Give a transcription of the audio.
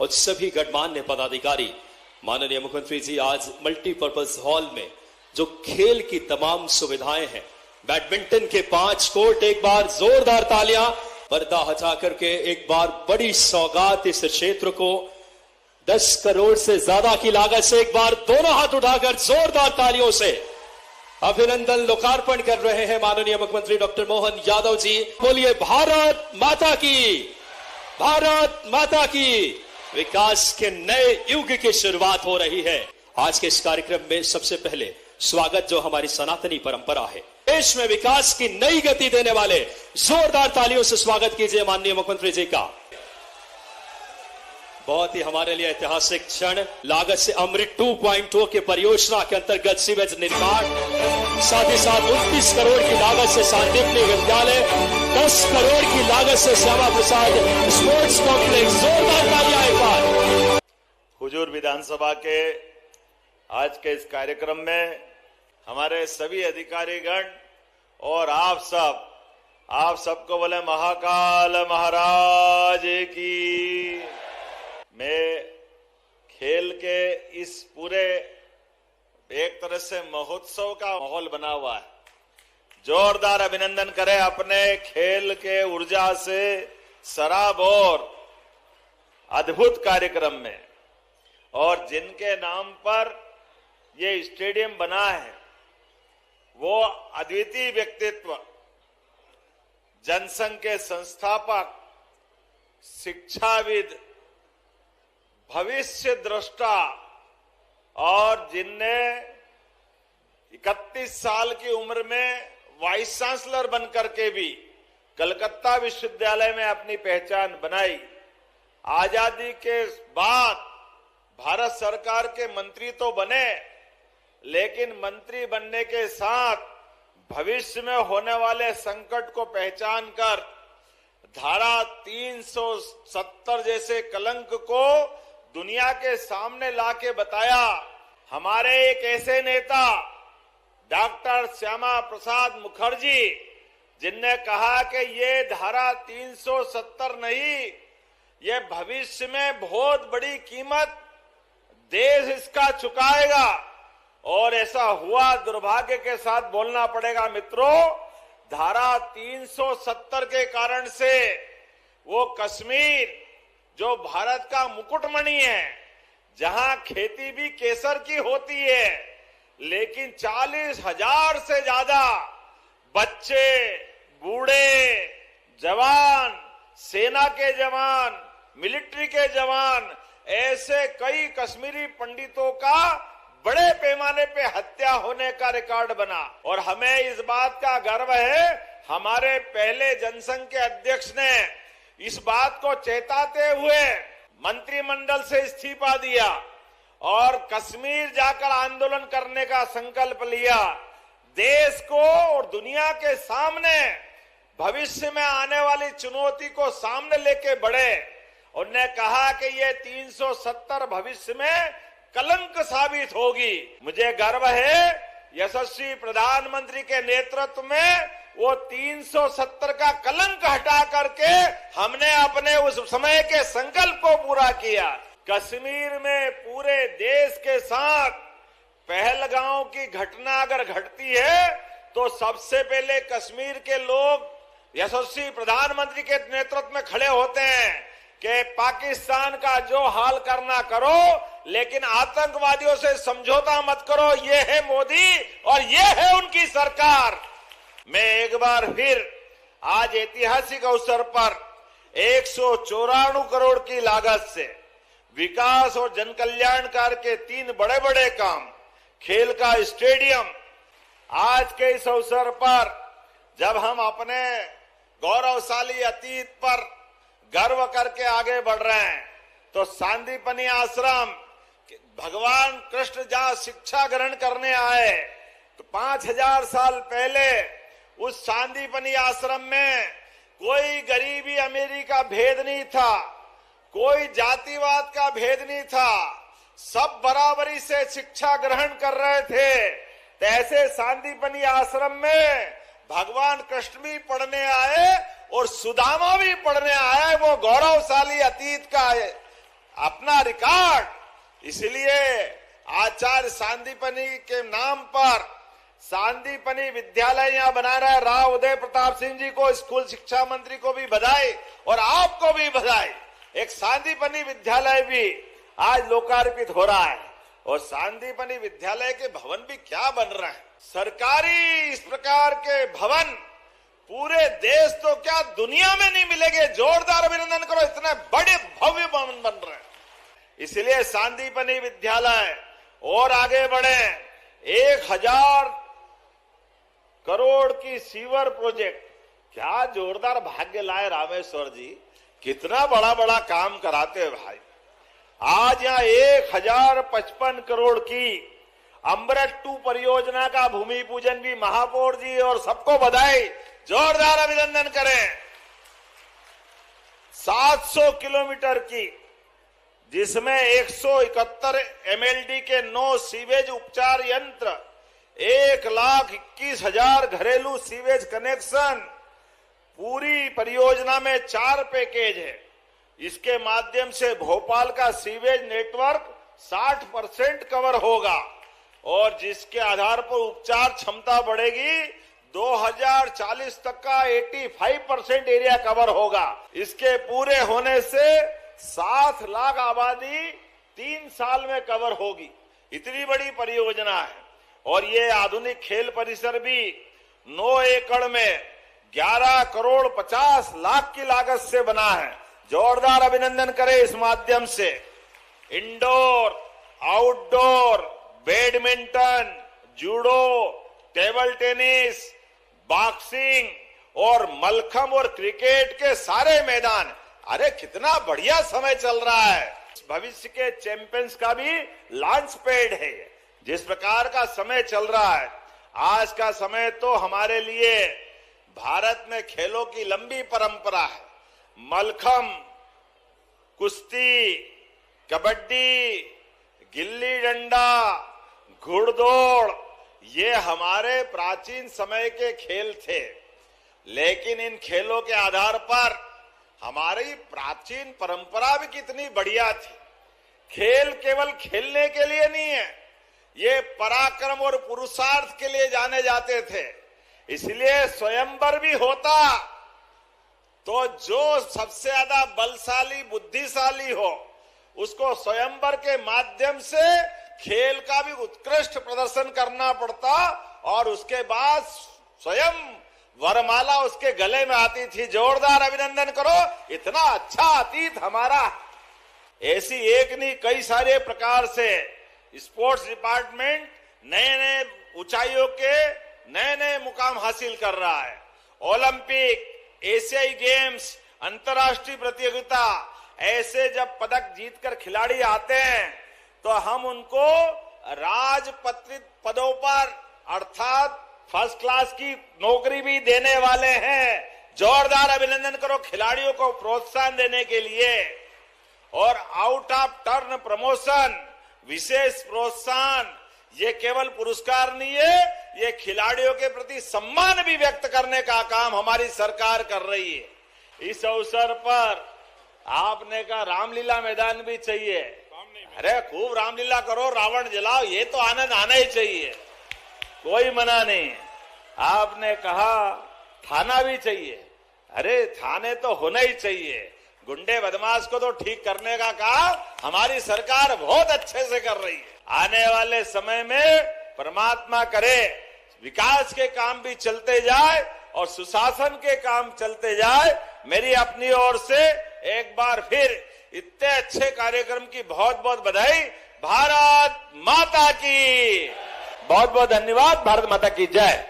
और सभी गणमान्य पदाधिकारी, माननीय मुख्यमंत्री जी आज मल्टीपर्पज हॉल में जो खेल की तमाम सुविधाएं हैं, बैडमिंटन के 5 कोर्ट, एक बार जोरदार तालियां, पर्दा हटा करके एक बार बड़ी सौगात इस क्षेत्र को 10 करोड़ से ज्यादा की लागत से एक बार दोनों हाथ उठाकर जोरदार तालियों से अभिनंदन लोकार्पण कर रहे हैं माननीय मुख्यमंत्री डॉक्टर मोहन यादव जी। बोलिए भारत माता की, भारत माता की। विकास के नए युग की शुरुआत हो रही है। आज के इस कार्यक्रम में सबसे पहले स्वागत जो हमारी सनातनी परंपरा है, देश में विकास की नई गति देने वाले जोरदार तालियों से स्वागत कीजिए माननीय मुख्यमंत्री जी का। बहुत ही हमारे लिए ऐतिहासिक क्षण, लागत से अमृत 2.0 के परियोजना के अंतर्गत सीवेज निर्माण, साथ ही साथ 29 करोड़ की लागत से सांदीपनी विद्यालय, 10 करोड़ की लागत से श्यामा प्रसाद स्पोर्ट्स कॉम्प्लेक्स। जोरदार तालियां एक बार। हुजूर विधानसभा के आज के इस कार्यक्रम में हमारे सभी अधिकारीगण और आप सबको बोले महाकाल महाराज की। मैं खेल के इस पूरे एक तरह से महोत्सव का माहौल बना हुआ है, जोरदार अभिनंदन करें अपने खेल के ऊर्जा से सराबोर अद्भुत कार्यक्रम में। और जिनके नाम पर ये स्टेडियम बना है वो अद्वितीय व्यक्तित्व, जनसंघ के संस्थापक, शिक्षाविद, भविष्य दृष्टा, और जिनने 31 साल की उम्र में वाइस चांसलर बनकर के भी कलकत्ता विश्वविद्यालय में अपनी पहचान बनाई। आजादी के बाद भारत सरकार के मंत्री तो बने, लेकिन मंत्री बनने के साथ भविष्य में होने वाले संकट को पहचान कर धारा 370 जैसे कलंक को दुनिया के सामने लाके बताया। हमारे एक ऐसे नेता डॉक्टर श्यामा प्रसाद मुखर्जी, जिनने कहा कि ये धारा 370 नहीं, ये भविष्य में बहुत बड़ी कीमत देश इसका चुकाएगा। और ऐसा हुआ, दुर्भाग्य के साथ बोलना पड़ेगा मित्रों, धारा 370 के कारण से वो कश्मीर जो भारत का मुकुटमणि है, जहां खेती भी केसर की होती है, लेकिन 40,000 से ज्यादा बच्चे, बूढ़े, जवान, सेना के जवान, मिलिट्री के जवान, ऐसे कई कश्मीरी पंडितों का बड़े पैमाने पे हत्या होने का रिकॉर्ड बना। और हमें इस बात का गर्व है, हमारे पहले जनसंघ के अध्यक्ष ने इस बात को चेताते हुए मंत्रिमंडल से इस्तीफा दिया और कश्मीर जाकर आंदोलन करने का संकल्प लिया। देश को और दुनिया के सामने भविष्य में आने वाली चुनौती को सामने लेके बढ़े। उन्होंने कहा कि ये 370 भविष्य में कलंक साबित होगी। मुझे गर्व है यशस्वी प्रधानमंत्री के नेतृत्व में वो 370 का कलंक हटा करके हमने अपने उस समय के संकल्प को पूरा किया। कश्मीर में पूरे देश के साथ पहलगांव की घटना अगर घटती है तो सबसे पहले कश्मीर के लोग यशस्वी प्रधानमंत्री के नेतृत्व में खड़े होते हैं कि पाकिस्तान का जो हाल करना करो, लेकिन आतंकवादियों से समझौता मत करो। ये है मोदी और ये है उनकी सरकार। मैं एक बार फिर आज ऐतिहासिक अवसर पर 194 करोड़ की लागत से विकास और जनकल्याणकार के 3 बड़े बड़े काम, खेल का स्टेडियम, आज के इस अवसर पर जब हम अपने गौरवशाली अतीत पर गर्व करके आगे बढ़ रहे हैं, तो सांदीपनी आश्रम, भगवान कृष्ण जहां शिक्षा ग्रहण करने आए, तो 5000 साल पहले उस सांदीपनी आश्रम में कोई गरीबी अमीरी का भेद नहीं था, कोई जातिवाद का भेद नहीं था, सब बराबरी से शिक्षा ग्रहण कर रहे थे। तो ऐसे सांदीपनी आश्रम में भगवान कृष्ण भी पढ़ने आए और सुदामा भी पढ़ने आए। वो गौरवशाली अतीत का अपना रिकॉर्ड। इसलिए आचार्य सांदीपनि के नाम पर सांदीपनि विद्यालय यहां बना रहा है। राव उदय प्रताप सिंह जी को, स्कूल शिक्षा मंत्री को भी बधाई और आपको भी बधाई। एक सांदीपनि विद्यालय भी आज लोकार्पित हो रहा है और सांदीपनि विद्यालय के भवन भी क्या बन रहे हैं। सरकारी इस प्रकार के भवन पूरे देश तो क्या दुनिया में नहीं मिलेंगे। जोरदार अभिनंदन करो, इतने बड़े भव्य भवन बन रहे हैं। इसलिए सांदीपनि विद्यालय और आगे बढ़े। 1000 करोड़ की सीवर प्रोजेक्ट, क्या जोरदार भाग्य लाए रामेश्वर जी, कितना बड़ा बड़ा काम कराते हैं भाई। आज यहाँ 1055 करोड़ की अमृत 2 परियोजना का भूमि पूजन भी महापौर जी और सबको बधाई, जोरदार अभिनंदन करें। 700 किलोमीटर की, जिसमें 171 MLD के 9 सीवेज उपचार यंत्र, 1,21,000 घरेलू सीवेज कनेक्शन, पूरी परियोजना में 4 पैकेज है। इसके माध्यम से भोपाल का सीवेज नेटवर्क 60% कवर होगा और जिसके आधार पर उपचार क्षमता बढ़ेगी। 2040 तक का 85% एरिया कवर होगा। इसके पूरे होने से 7 लाख आबादी 3 साल में कवर होगी। इतनी बड़ी परियोजना है। और ये आधुनिक खेल परिसर भी 9 एकड़ में 11 करोड़ 50 लाख की लागत से बना है। जोरदार अभिनंदन करें इस माध्यम से। Indoor, outdoor, badminton, judo, table tennis, boxing और मलखम और क्रिकेट के सारे मैदान। अरे कितना बढ़िया समय चल रहा है। भविष्य के चैंपियंस का भी लॉन्च पैड है। जिस प्रकार का समय चल रहा है, आज का समय तो हमारे लिए भारत में खेलों की लंबी परंपरा है। मलखम, कुश्ती, कबड्डी, गिल्ली डंडा, घुड़दौड़, ये हमारे प्राचीन समय के खेल थे। लेकिन इन खेलों के आधार पर हमारी प्राचीन परंपरा भी कितनी बढ़िया थी। खेल केवल खेलने के लिए नहीं है, ये पराक्रम और पुरुषार्थ के लिए जाने जाते थे। इसलिए स्वयंवर भी होता तो जो सबसे ज्यादा बलशाली, बुद्धिशाली हो, उसको स्वयंवर के माध्यम से खेल का भी उत्कृष्ट प्रदर्शन करना पड़ता और उसके बाद स्वयं वरमाला उसके गले में आती थी। जोरदार अभिनंदन करो, इतना अच्छा अतीत हमारा। ऐसी एक नहीं, कई सारे प्रकार से स्पोर्ट्स डिपार्टमेंट नए नए ऊंचाइयों के नए नए मुकाम हासिल कर रहा है। ओलंपिक, एशियाई गेम्स, अंतर्राष्ट्रीय प्रतियोगिता, ऐसे जब पदक जीतकर खिलाड़ी आते हैं तो हम उनको राजपत्रित पदों पर अर्थात फर्स्ट क्लास की नौकरी भी देने वाले हैं। जोरदार अभिनंदन करो खिलाड़ियों को प्रोत्साहन देने के लिए। और आउट ऑफ टर्न प्रमोशन, विशेष प्रोत्साहन, ये केवल पुरस्कार नहीं है, ये खिलाड़ियों के प्रति सम्मान भी व्यक्त करने का काम हमारी सरकार कर रही है। इस अवसर पर आपने कहा रामलीला मैदान भी चाहिए। अरे खूब रामलीला करो, रावण जलाओ, ये तो आनंद आना ही चाहिए, कोई मना नहीं। आपने कहा थाना भी चाहिए। अरे थाने तो होना ही चाहिए। गुंडे बदमाश को तो ठीक करने का काम हमारी सरकार बहुत अच्छे से कर रही है। आने वाले समय में परमात्मा करे विकास के काम भी चलते जाए और सुशासन के काम चलते जाए। मेरी अपनी ओर से एक बार फिर इतने अच्छे कार्यक्रम की बहुत बहुत बधाई। भारत माता की बहुत बहुत धन्यवाद। भारत माता की जय।